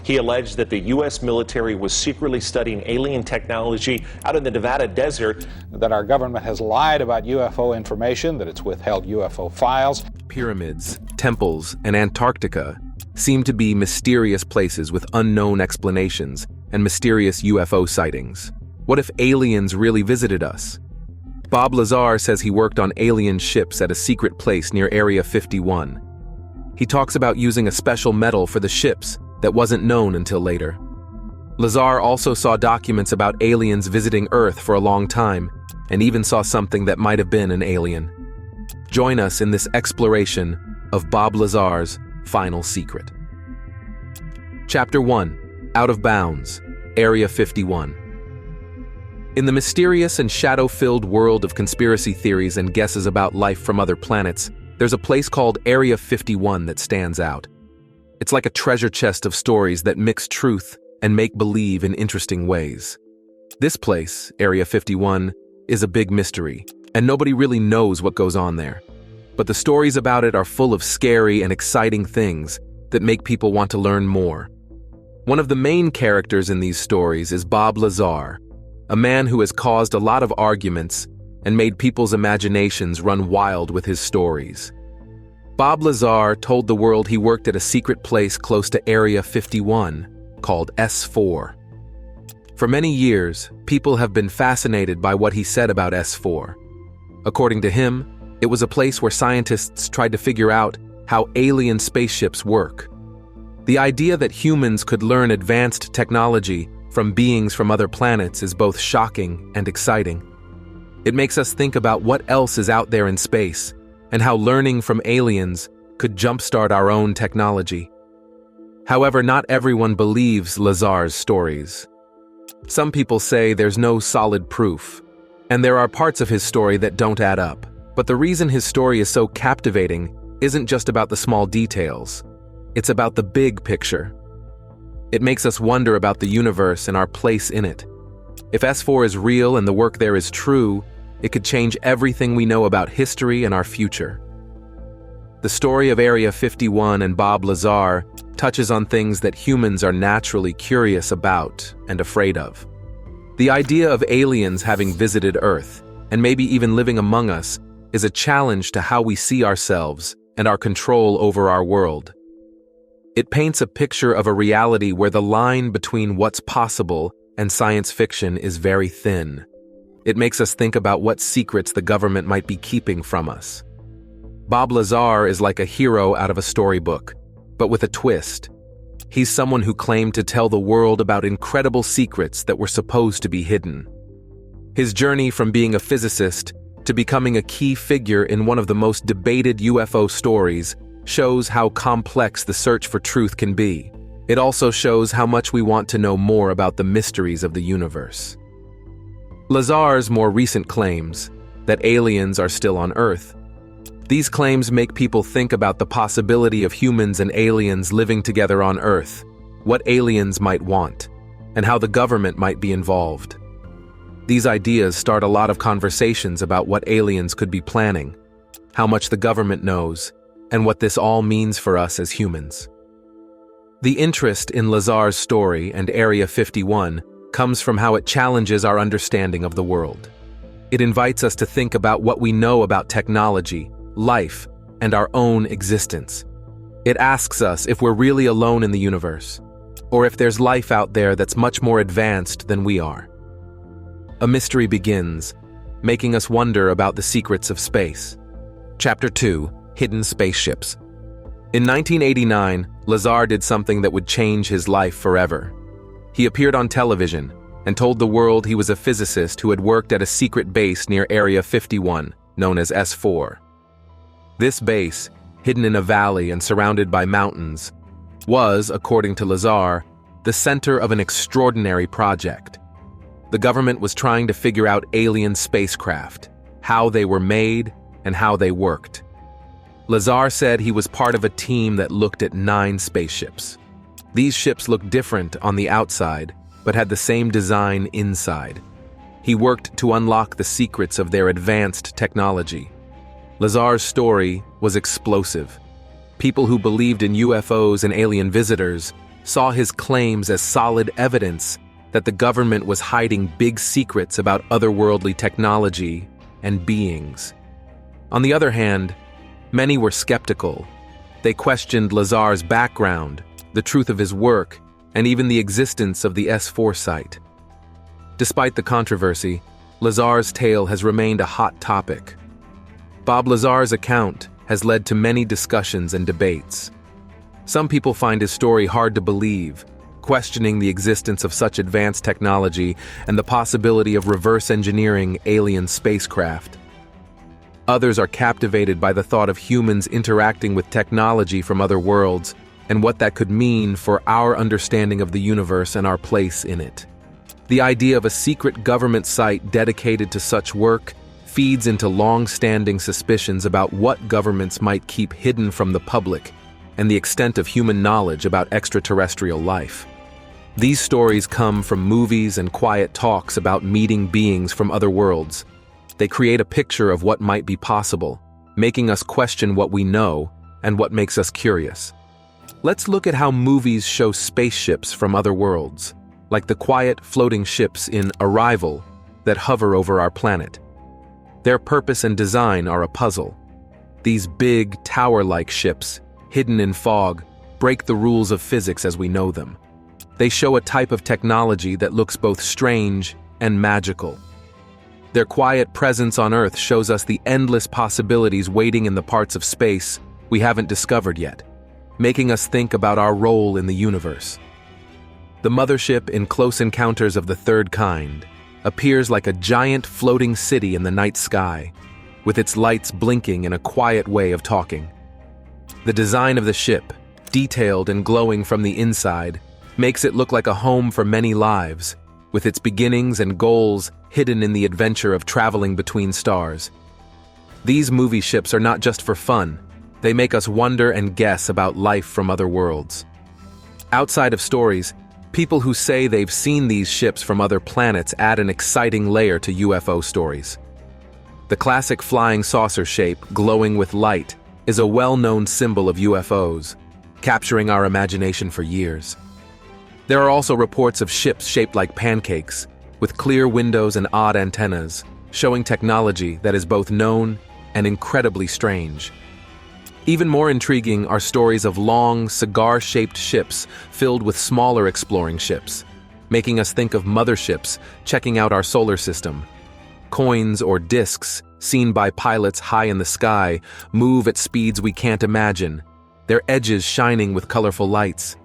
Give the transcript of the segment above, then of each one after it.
He alleged that the U.S. military was secretly studying alien technology out in the Nevada desert. That our government has lied about UFO information, that it's withheld UFO files. Pyramids, temples, and Antarctica seem to be mysterious places with unknown explanations and mysterious UFO sightings. What if aliens really visited us? Bob Lazar says he worked on alien ships at a secret place near Area 51. He talks about using a special metal for the ships that wasn't known until later. Lazar also saw documents about aliens visiting Earth for a long time, and even saw something that might have been an alien. Join us in this exploration of Bob Lazar's final secret. Chapter 1: Out of Bounds, Area 51. In the mysterious and shadow-filled world of conspiracy theories and guesses about life from other planets, there's a place called Area 51 that stands out. It's like a treasure chest of stories that mix truth and make-believe in interesting ways. This place, Area 51, is a big mystery, and nobody really knows what goes on there. But the stories about it are full of scary and exciting things that make people want to learn more. One of the main characters in these stories is Bob Lazar, a man who has caused a lot of arguments and made people's imaginations run wild with his stories. Bob Lazar told the world he worked at a secret place close to Area 51 called S4. For many years, people have been fascinated by what he said about S4. According to him, it was a place where scientists tried to figure out how alien spaceships work. The idea that humans could learn advanced technology from beings from other planets is both shocking and exciting. It makes us think about what else is out there in space, and how learning from aliens could jumpstart our own technology. However, not everyone believes Lazar's stories. Some people say there's no solid proof, and there are parts of his story that don't add up. But the reason his story is so captivating isn't just about the small details. It's about the big picture. It makes us wonder about the universe and our place in it. If S4 is real and the work there is true, it could change everything we know about history and our future. The story of Area 51 and Bob Lazar touches on things that humans are naturally curious about and afraid of. The idea of aliens having visited Earth, and maybe even living among us, is a challenge to how we see ourselves and our control over our world. It paints a picture of a reality where the line between what's possible and science fiction is very thin. It makes us think about what secrets the government might be keeping from us. Bob Lazar is like a hero out of a storybook, but with a twist. He's someone who claimed to tell the world about incredible secrets that were supposed to be hidden. His journey from being a physicist to becoming a key figure in one of the most debated UFO stories shows how complex the search for truth can be. It also shows how much we want to know more about the mysteries of the universe. Lazar's more recent claims, that aliens are still on Earth. These claims make people think about the possibility of humans and aliens living together on Earth, what aliens might want, and how the government might be involved. These ideas start a lot of conversations about what aliens could be planning, how much the government knows, and what this all means for us as humans. The interest in Lazar's story and Area 51 comes from how it challenges our understanding of the world. It invites us to think about what we know about technology, life, and our own existence. It asks us if we're really alone in the universe, or if there's life out there that's much more advanced than we are. A mystery begins, making us wonder about the secrets of space. Chapter 2: Hidden Spaceships. In 1989, Lazar did something that would change his life forever. He appeared on television and told the world he was a physicist who had worked at a secret base near Area 51, known as S4. This base, hidden in a valley and surrounded by mountains, was, according to Lazar, the center of an extraordinary project. The government was trying to figure out alien spacecraft, how they were made, and how they worked. Lazar said he was part of a team that looked at 9 spaceships. These ships looked different on the outside, but had the same design inside. He worked to unlock the secrets of their advanced technology. Lazar's story was explosive. People who believed in UFOs and alien visitors saw his claims as solid evidence that the government was hiding big secrets about otherworldly technology and beings. On the other hand, many were skeptical. They questioned Lazar's background, the truth of his work, and even the existence of the S4 site. Despite the controversy, Lazar's tale has remained a hot topic. Bob Lazar's account has led to many discussions and debates. Some people find his story hard to believe, questioning the existence of such advanced technology and the possibility of reverse engineering alien spacecraft. Others are captivated by the thought of humans interacting with technology from other worlds and what that could mean for our understanding of the universe and our place in it. The idea of a secret government site dedicated to such work feeds into long-standing suspicions about what governments might keep hidden from the public and the extent of human knowledge about extraterrestrial life. These stories come from movies and quiet talks about meeting beings from other worlds. They create a picture of what might be possible, making us question what we know and what makes us curious. Let's look at how movies show spaceships from other worlds, like the quiet floating ships in Arrival that hover over our planet. Their purpose and design are a puzzle. These big, tower-like ships, hidden in fog, break the rules of physics as we know them. They show a type of technology that looks both strange and magical. Their quiet presence on Earth shows us the endless possibilities waiting in the parts of space we haven't discovered yet, making us think about our role in the universe. The mothership in Close Encounters of the Third Kind appears like a giant floating city in the night sky, with its lights blinking in a quiet way of talking. The design of the ship, detailed and glowing from the inside, makes it look like a home for many lives, with its beginnings and goals hidden in the adventure of traveling between stars. These movie ships are not just for fun, they make us wonder and guess about life from other worlds. Outside of stories, people who say they've seen these ships from other planets add an exciting layer to UFO stories. The classic flying saucer shape, glowing with light, is a well-known symbol of UFOs, capturing our imagination for years. There are also reports of ships shaped like pancakes, with clear windows and odd antennas, showing technology that is both known and incredibly strange. Even more intriguing are stories of long, cigar-shaped ships filled with smaller exploring ships, making us think of motherships checking out our solar system. Coins or discs, seen by pilots high in the sky, move at speeds we can't imagine, their edges shining with colorful lights.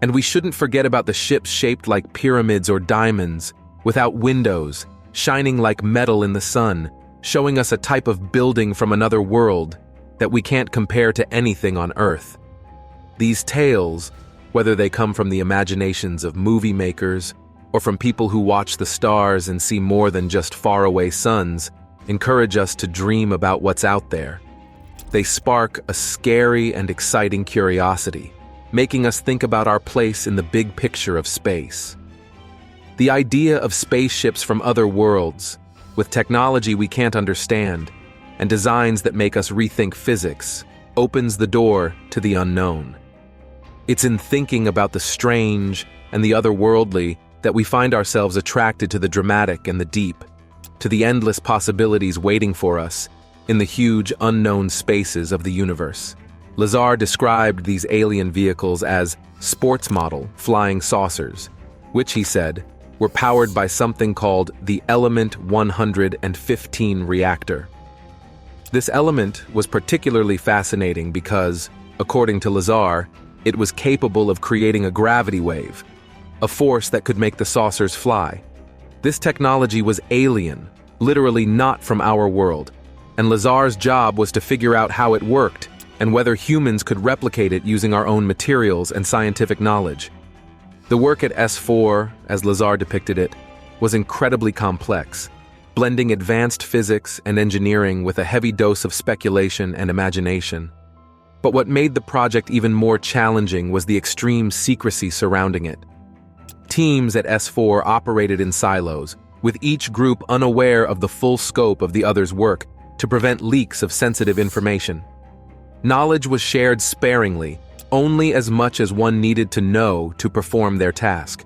And we shouldn't forget about the ships shaped like pyramids or diamonds, without windows, shining like metal in the sun, showing us a type of building from another world that we can't compare to anything on Earth. These tales, whether they come from the imaginations of movie makers or from people who watch the stars and see more than just faraway suns, encourage us to dream about what's out there. They spark a scary and exciting curiosity, making us think about our place in the big picture of space. The idea of spaceships from other worlds, with technology we can't understand, and designs that make us rethink physics, opens the door to the unknown. It's in thinking about the strange and the otherworldly that we find ourselves attracted to the dramatic and the deep, to the endless possibilities waiting for us in the huge unknown spaces of the universe. Lazar described these alien vehicles as sports model flying saucers, which he said were powered by something called the Element 115 reactor. This element was particularly fascinating because, according to Lazar, it was capable of creating a gravity wave, a force that could make the saucers fly. This technology was alien, literally not from our world, and Lazar's job was to figure out how it worked and whether humans could replicate it using our own materials and scientific knowledge. The work at S4, as Lazar depicted it, was incredibly complex, blending advanced physics and engineering with a heavy dose of speculation and imagination. But what made the project even more challenging was the extreme secrecy surrounding it. Teams at S4 operated in silos, with each group unaware of the full scope of the other's work to prevent leaks of sensitive information. Knowledge was shared sparingly, only as much as one needed to know to perform their task.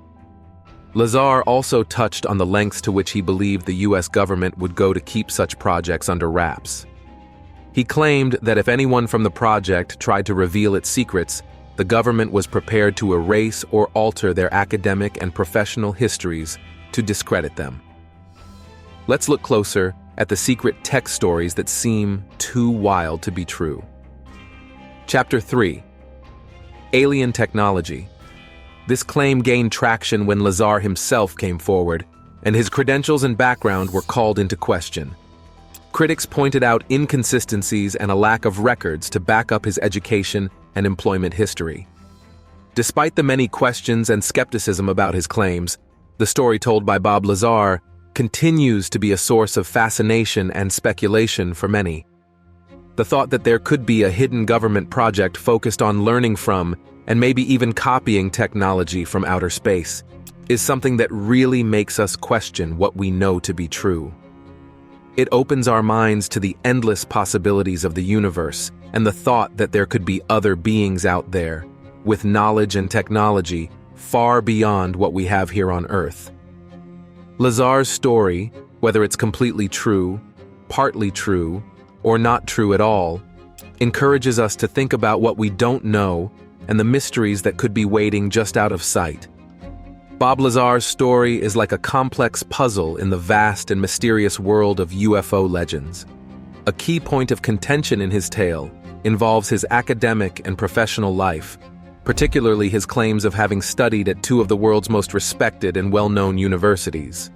Lazar also touched on the lengths to which he believed the U.S. government would go to keep such projects under wraps. He claimed that if anyone from the project tried to reveal its secrets, the government was prepared to erase or alter their academic and professional histories to discredit them. Let's look closer at the secret tech stories that seem too wild to be true. Chapter 3. Alien Technology. This claim gained traction when Lazar himself came forward, and his credentials and background were called into question. Critics pointed out inconsistencies and a lack of records to back up his education and employment history. Despite the many questions and skepticism about his claims, the story told by Bob Lazar continues to be a source of fascination and speculation for many. The thought that there could be a hidden government project focused on learning from and maybe even copying technology from outer space is something that really makes us question what we know to be true. It opens our minds to the endless possibilities of the universe and the thought that there could be other beings out there with knowledge and technology far beyond what we have here on Earth. Lazar's story, whether it's completely true, partly true, or not true at all, encourages us to think about what we don't know and the mysteries that could be waiting just out of sight. Bob Lazar's story is like a complex puzzle in the vast and mysterious world of UFO legends. A key point of contention in his tale involves his academic and professional life, particularly his claims of having studied at two of the world's most respected and well-known universities,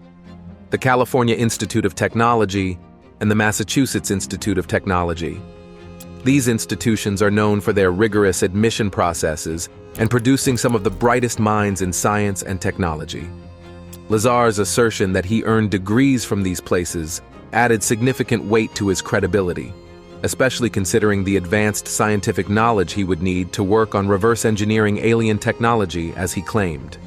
the California Institute of Technology and the Massachusetts Institute of Technology. These institutions are known for their rigorous admission processes and producing some of the brightest minds in science and technology. Lazar's assertion that he earned degrees from these places added significant weight to his credibility, especially considering the advanced scientific knowledge he would need to work on reverse engineering alien technology as he claimed.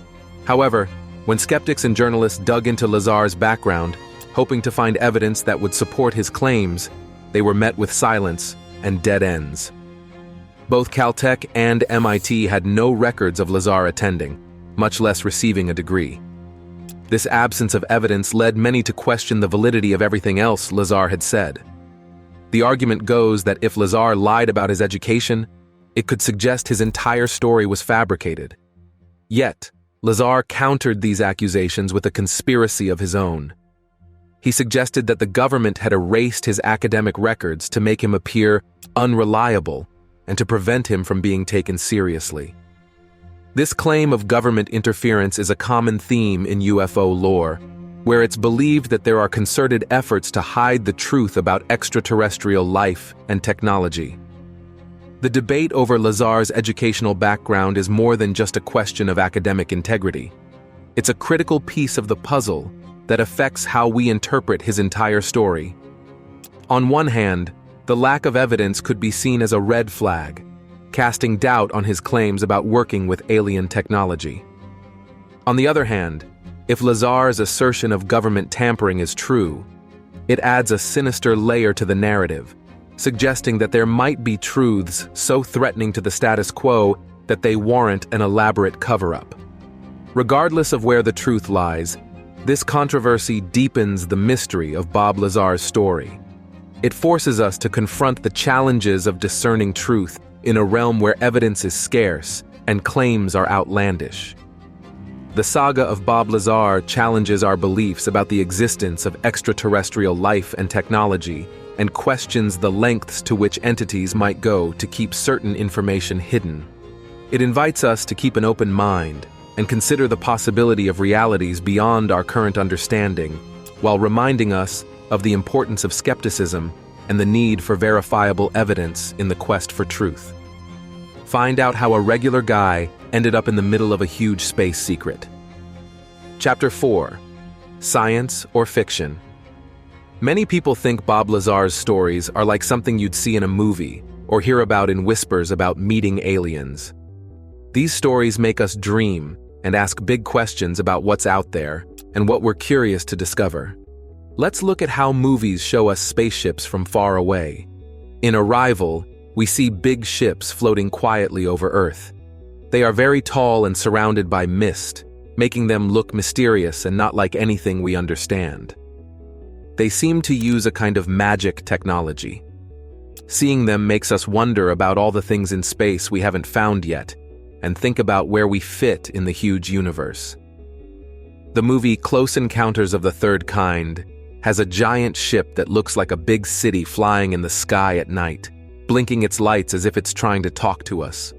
However, when skeptics and journalists dug into Lazar's background, hoping to find evidence that would support his claims, they were met with silence and dead ends. Both Caltech and MIT had no records of Lazar attending, much less receiving a degree. This absence of evidence led many to question the validity of everything else Lazar had said. The argument goes that if Lazar lied about his education, it could suggest his entire story was fabricated. Yet, Lazar countered these accusations with a conspiracy of his own. He suggested that the government had erased his academic records to make him appear unreliable and to prevent him from being taken seriously. This claim of government interference is a common theme in UFO lore, where it's believed that there are concerted efforts to hide the truth about extraterrestrial life and technology. The debate over Lazar's educational background is more than just a question of academic integrity. It's a critical piece of the puzzle that affects how we interpret his entire story. On one hand, the lack of evidence could be seen as a red flag, casting doubt on his claims about working with alien technology. On the other hand, if Lazar's assertion of government tampering is true, it adds a sinister layer to the narrative, suggesting that there might be truths so threatening to the status quo that they warrant an elaborate cover-up. Regardless of where the truth lies, this controversy deepens the mystery of Bob Lazar's story. It forces us to confront the challenges of discerning truth in a realm where evidence is scarce and claims are outlandish. The saga of Bob Lazar challenges our beliefs about the existence of extraterrestrial life and technology and questions the lengths to which entities might go to keep certain information hidden. It invites us to keep an open mind and consider the possibility of realities beyond our current understanding, while reminding us of the importance of skepticism and the need for verifiable evidence in the quest for truth. Find out how a regular guy ended up in the middle of a huge space secret. Chapter 4. Science or Fiction. Many people think Bob Lazar's stories are like something you'd see in a movie or hear about in whispers about meeting aliens. These stories make us dream and ask big questions about what's out there and what we're curious to discover. Let's look at how movies show us spaceships from far away. In Arrival, We see big ships floating quietly over Earth. They are very tall and surrounded by mist, making them look mysterious and not like anything we understand. They seem to use a kind of magic technology. Seeing them makes us wonder about all the things in space we haven't found yet, and think about where we fit in the huge universe. The movie Close Encounters of the Third Kind has a giant ship that looks like a big city flying in the sky at night, blinking its lights as if it's trying to talk to us.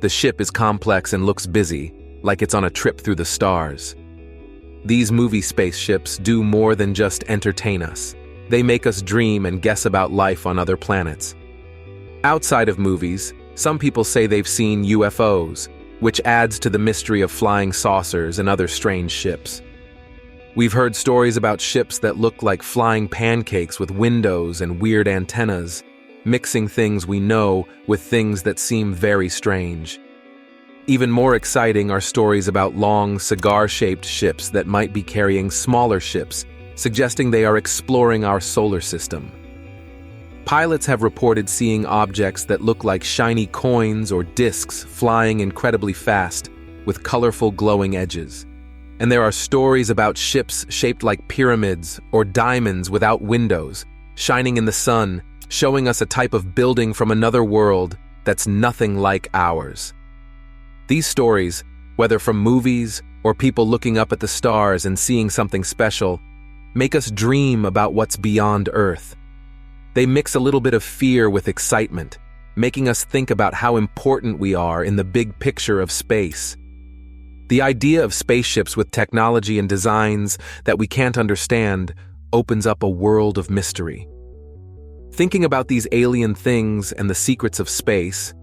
The ship is complex and looks busy, like it's on a trip through the stars. These movie spaceships do more than just entertain us. They make us dream and guess about life on other planets. Outside of movies, some people say they've seen UFOs, which adds to the mystery of flying saucers and other strange ships. We've heard stories about ships that look like flying pancakes with windows and weird antennas, mixing things we know with things that seem very strange. Even more exciting are stories about long, cigar-shaped ships that might be carrying smaller ships, suggesting they are exploring our solar system. Pilots have reported seeing objects that look like shiny coins or discs flying incredibly fast, with colorful glowing edges. And there are stories about ships shaped like pyramids or diamonds without windows, shining in the sun, showing us a type of building from another world that's nothing like ours. These stories, whether from movies or people looking up at the stars and seeing something special, make us dream about what's beyond Earth. They mix a little bit of fear with excitement, making us think about how important we are in the big picture of space. The idea of spaceships with technology and designs that we can't understand opens up a world of mystery. Thinking about these alien things and the secrets of space,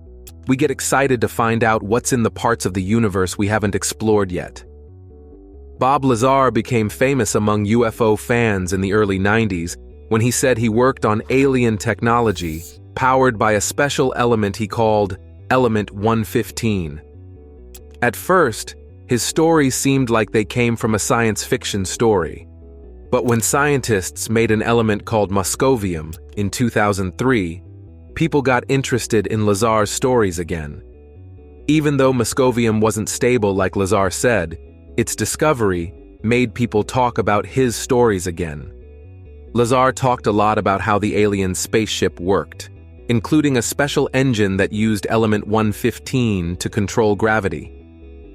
we get excited to find out what's in the parts of the universe we haven't explored yet. Bob Lazar became famous among UFO fans in the early 90s when he said he worked on alien technology powered by a special element he called Element 115. At first, his stories seemed like they came from a science fiction story. But when scientists made an element called moscovium in 2003, people got interested in Lazar's stories again. Even though moscovium wasn't stable like Lazar said, its discovery made people talk about his stories again. Lazar talked a lot about how the alien spaceship worked, including a special engine that used element 115 to control gravity.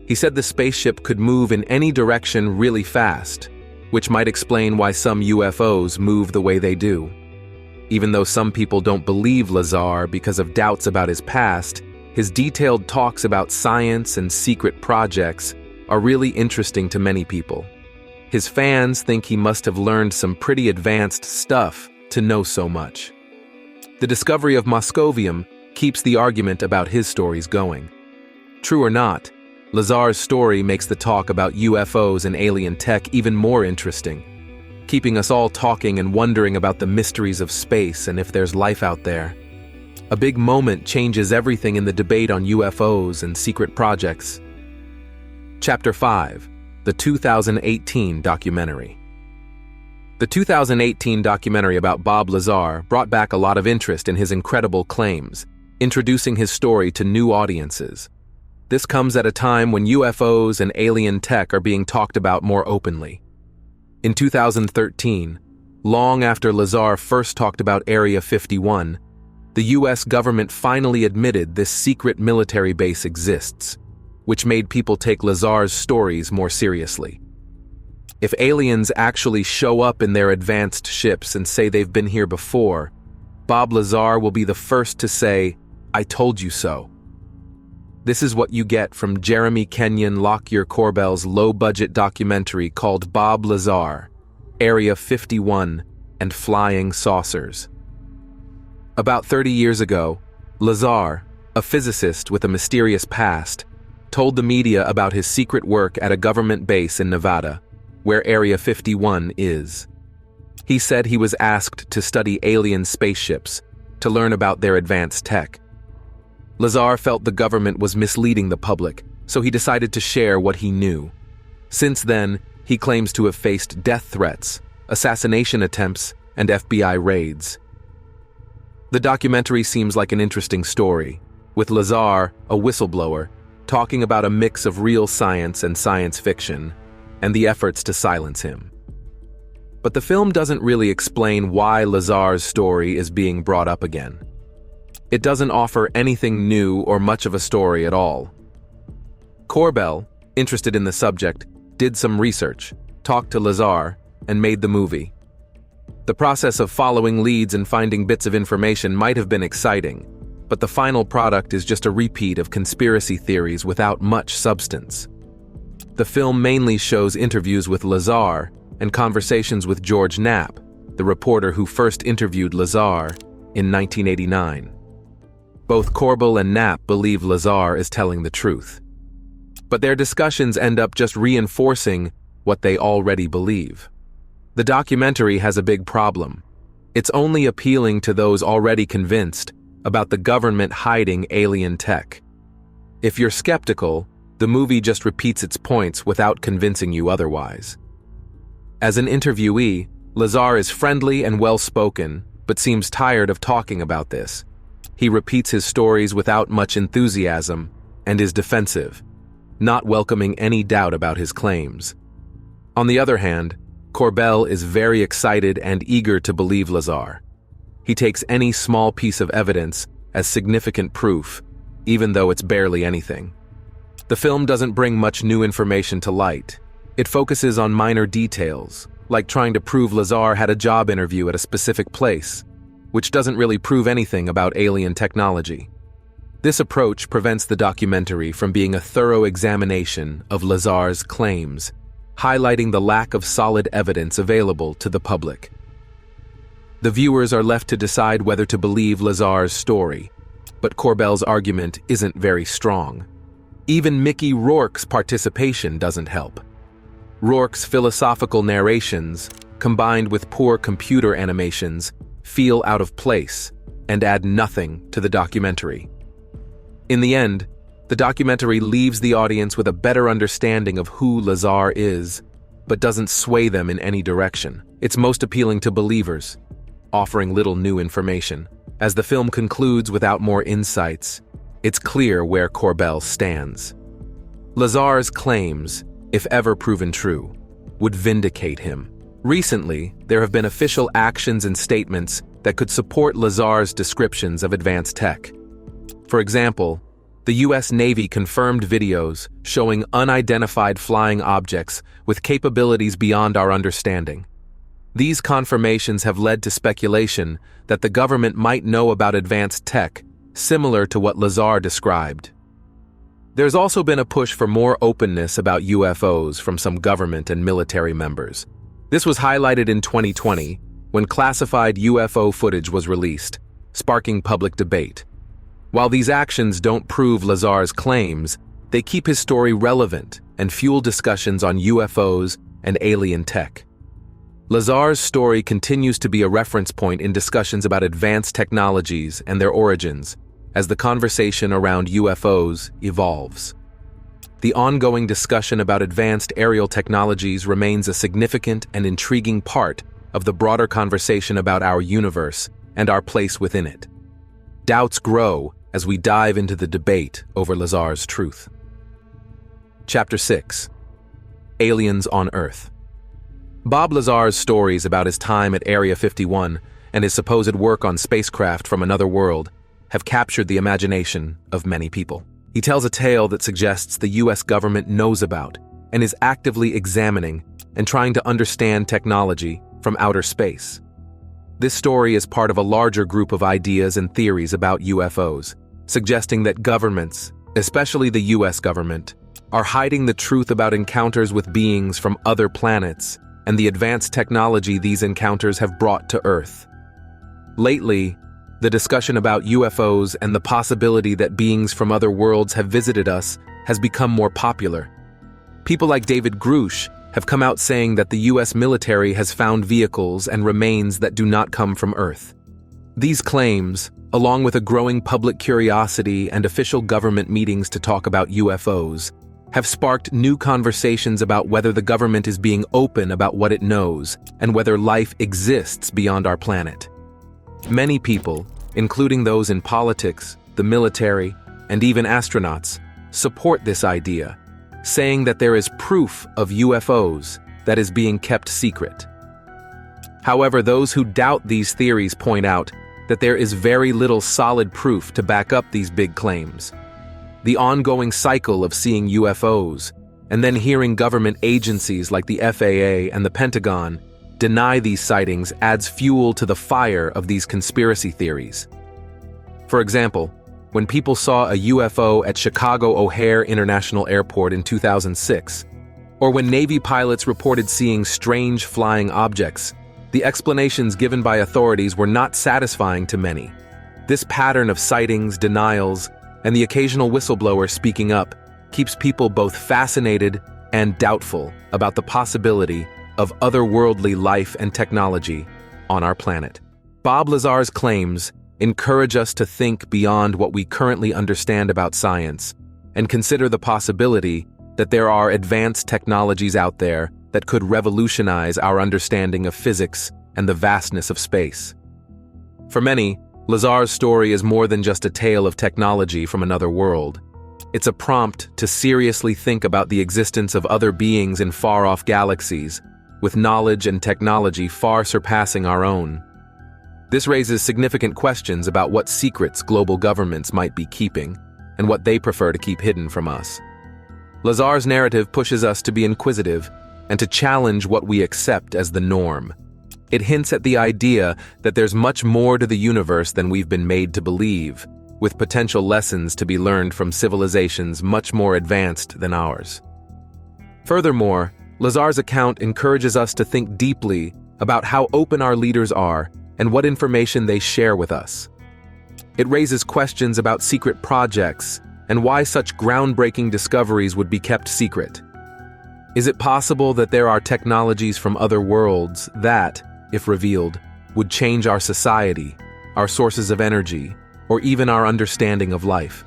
He said the spaceship could move in any direction really fast, which might explain why some UFOs move the way they do. Even though some people don't believe Lazar because of doubts about his past, his detailed talks about science and secret projects are really interesting to many people. His fans think he must have learned some pretty advanced stuff to know so much. The discovery of moscovium keeps the argument about his stories going. True or not, Lazar's story makes the talk about UFOs and alien tech even more interesting, keeping us all talking and wondering about the mysteries of space and if there's life out there. A big moment changes everything in the debate on UFOs and secret projects. Chapter 5. The 2018 documentary. The 2018 documentary about Bob Lazar brought back a lot of interest in his incredible claims, introducing his story to new audiences. This comes at a time when UFOs and alien tech are being talked about more openly. In 2013, long after Lazar first talked about Area 51, the US government finally admitted this secret military base exists, which made people take Lazar's stories more seriously. If aliens actually show up in their advanced ships and say they've been here before, Bob Lazar will be the first to say, "I told you so." This is what you get from Jeremy Kenyon Lockyer Corbell's low-budget documentary called Bob Lazar, Area 51 and Flying Saucers. About 30 years ago, Lazar, a physicist with a mysterious past, told the media about his secret work at a government base in Nevada, where Area 51 is. He said he was asked to study alien spaceships to learn about their advanced tech. Lazar felt the government was misleading the public, so he decided to share what he knew. Since then, he claims to have faced death threats, assassination attempts, and FBI raids. The documentary seems like an interesting story, with Lazar, a whistleblower, talking about a mix of real science and science fiction, and the efforts to silence him. But the film doesn't really explain why Lazar's story is being brought up again. It doesn't offer anything new or much of a story at all. Corbell, interested in the subject, did some research, talked to Lazar, and made the movie. The process of following leads and finding bits of information might have been exciting, but the final product is just a repeat of conspiracy theories without much substance. The film mainly shows interviews with Lazar and conversations with George Knapp, the reporter who first interviewed Lazar in 1989. Both Corbell and Knapp believe Lazar is telling the truth. But their discussions end up just reinforcing what they already believe. The documentary has a big problem. It's only appealing to those already convinced about the government hiding alien tech. If you're skeptical, the movie just repeats its points without convincing you otherwise. As an interviewee, Lazar is friendly and well-spoken, but seems tired of talking about this. He repeats his stories without much enthusiasm and is defensive, not welcoming any doubt about his claims. On the other hand, Corbell is very excited and eager to believe Lazar. He takes any small piece of evidence as significant proof, even though it's barely anything. The film doesn't bring much new information to light. It focuses on minor details, like trying to prove Lazar had a job interview at a specific place, which doesn't really prove anything about alien technology. This approach prevents the documentary from being a thorough examination of Lazar's claims, highlighting the lack of solid evidence available to the public. The viewers are left to decide whether to believe Lazar's story, but Corbell's argument isn't very strong. Even Mickey Rourke's participation doesn't help. Rourke's philosophical narrations, combined with poor computer animations, feel out of place and add nothing to the documentary. In the end, the documentary leaves the audience with a better understanding of who Lazar is, but doesn't sway them in any direction. It's most appealing to believers, offering little new information. As the film concludes without more insights, it's clear where Corbell stands. Lazar's claims, if ever proven true, would vindicate him. Recently, there have been official actions and statements that could support Lazar's descriptions of advanced tech. For example, the U.S. Navy confirmed videos showing unidentified flying objects with capabilities beyond our understanding. These confirmations have led to speculation that the government might know about advanced tech, similar to what Lazar described. There's also been a push for more openness about UFOs from some government and military members. This was highlighted in 2020 when classified UFO footage was released, sparking public debate. While these actions don't prove Lazar's claims, they keep his story relevant and fuel discussions on UFOs and alien tech. Lazar's story continues to be a reference point in discussions about advanced technologies and their origins as the conversation around UFOs evolves. The ongoing discussion about advanced aerial technologies remains a significant and intriguing part of the broader conversation about our universe and our place within it. Doubts grow as we dive into the debate over Lazar's truth. Chapter 6. Aliens on Earth. Bob Lazar's stories about his time at Area 51 and his supposed work on spacecraft from another world have captured the imagination of many people. He tells a tale that suggests the U.S. government knows about and is actively examining and trying to understand technology from outer space. This story is part of a larger group of ideas and theories about UFOs, suggesting that governments, especially the U.S. government, are hiding the truth about encounters with beings from other planets and the advanced technology these encounters have brought to Earth. Lately, the discussion about UFOs and the possibility that beings from other worlds have visited us has become more popular. People like David Grush have come out saying that the U.S. military has found vehicles and remains that do not come from Earth. These claims, along with a growing public curiosity and official government meetings to talk about UFOs, have sparked new conversations about whether the government is being open about what it knows and whether life exists beyond our planet. Many people, including those in politics, the military, and even astronauts, support this idea, saying that there is proof of UFOs that is being kept secret. However, those who doubt these theories point out that there is very little solid proof to back up these big claims. The ongoing cycle of seeing UFOs and then hearing government agencies like the FAA and the Pentagon deny these sightings adds fuel to the fire of these conspiracy theories. For example, when people saw a UFO at Chicago O'Hare International Airport in 2006, or when Navy pilots reported seeing strange flying objects, the explanations given by authorities were not satisfying to many. This pattern of sightings, denials, and the occasional whistleblower speaking up keeps people both fascinated and doubtful about the possibility of otherworldly life and technology on our planet. Bob Lazar's claims encourage us to think beyond what we currently understand about science and consider the possibility that there are advanced technologies out there that could revolutionize our understanding of physics and the vastness of space. For many, Lazar's story is more than just a tale of technology from another world. It's a prompt to seriously think about the existence of other beings in far-off galaxies, with knowledge and technology far surpassing our own. This raises significant questions about what secrets global governments might be keeping, and what they prefer to keep hidden from us. Lazar's narrative pushes us to be inquisitive and to challenge what we accept as the norm. It hints at the idea that there's much more to the universe than we've been made to believe, with potential lessons to be learned from civilizations much more advanced than ours. Furthermore, Lazar's account encourages us to think deeply about how open our leaders are and what information they share with us. It raises questions about secret projects and why such groundbreaking discoveries would be kept secret. Is it possible that there are technologies from other worlds that, if revealed, would change our society, our sources of energy, or even our understanding of life?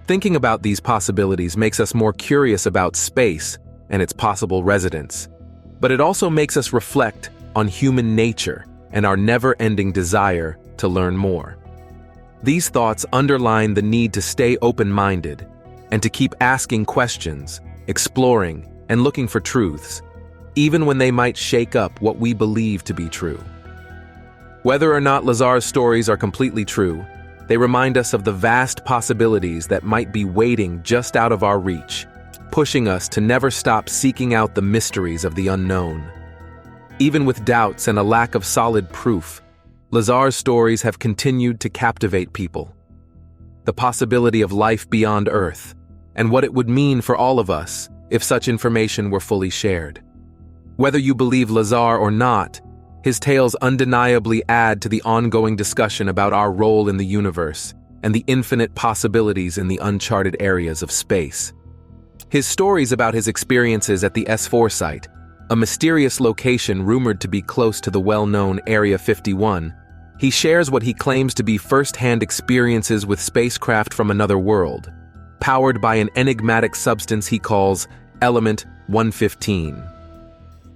Thinking about these possibilities makes us more curious about space and its possible residents, but it also makes us reflect on human nature and our never-ending desire to learn more. These thoughts underline the need to stay open-minded and to keep asking questions, exploring, and looking for truths, even when they might shake up what we believe to be true. Whether or not Lazar's stories are completely true, they remind us of the vast possibilities that might be waiting just out of our reach, pushing us to never stop seeking out the mysteries of the unknown. Even with doubts and a lack of solid proof, Lazar's stories have continued to captivate people. The possibility of life beyond Earth, and what it would mean for all of us if such information were fully shared. Whether you believe Lazar or not, his tales undeniably add to the ongoing discussion about our role in the universe and the infinite possibilities in the uncharted areas of space. His stories about his experiences at the S4 site, a mysterious location rumored to be close to the well-known Area 51, he shares what he claims to be first-hand experiences with spacecraft from another world, powered by an enigmatic substance he calls Element 115.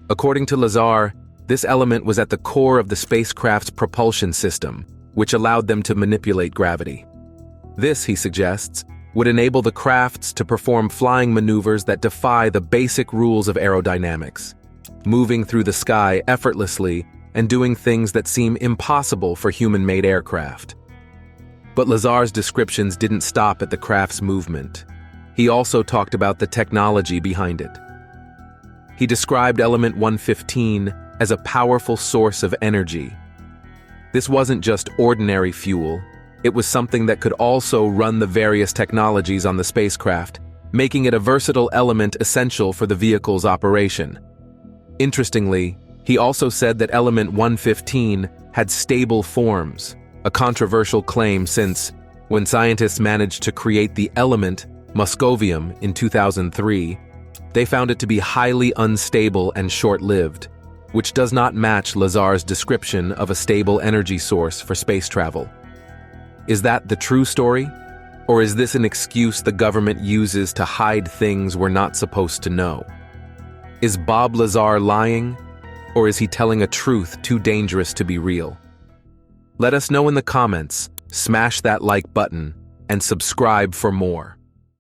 According to Lazar, this element was at the core of the spacecraft's propulsion system, which allowed them to manipulate gravity. This, he suggests, would enable the crafts to perform flying maneuvers that defy the basic rules of aerodynamics, moving through the sky effortlessly and doing things that seem impossible for human-made aircraft. But Lazar's descriptions didn't stop at the craft's movement. He also talked about the technology behind it. He described Element 115 as a powerful source of energy. This wasn't just ordinary fuel. It was something that could also run the various technologies on the spacecraft, making it a versatile element essential for the vehicle's operation. Interestingly, he also said that Element 115 had stable forms, a controversial claim since, when scientists managed to create the element moscovium in 2003, they found it to be highly unstable and short-lived, which does not match Lazar's description of a stable energy source for space travel. Is that the true story? Or is this an excuse the government uses to hide things we're not supposed to know? Is Bob Lazar lying? Or is he telling a truth too dangerous to be real? Let us know in the comments, smash that like button, and subscribe for more.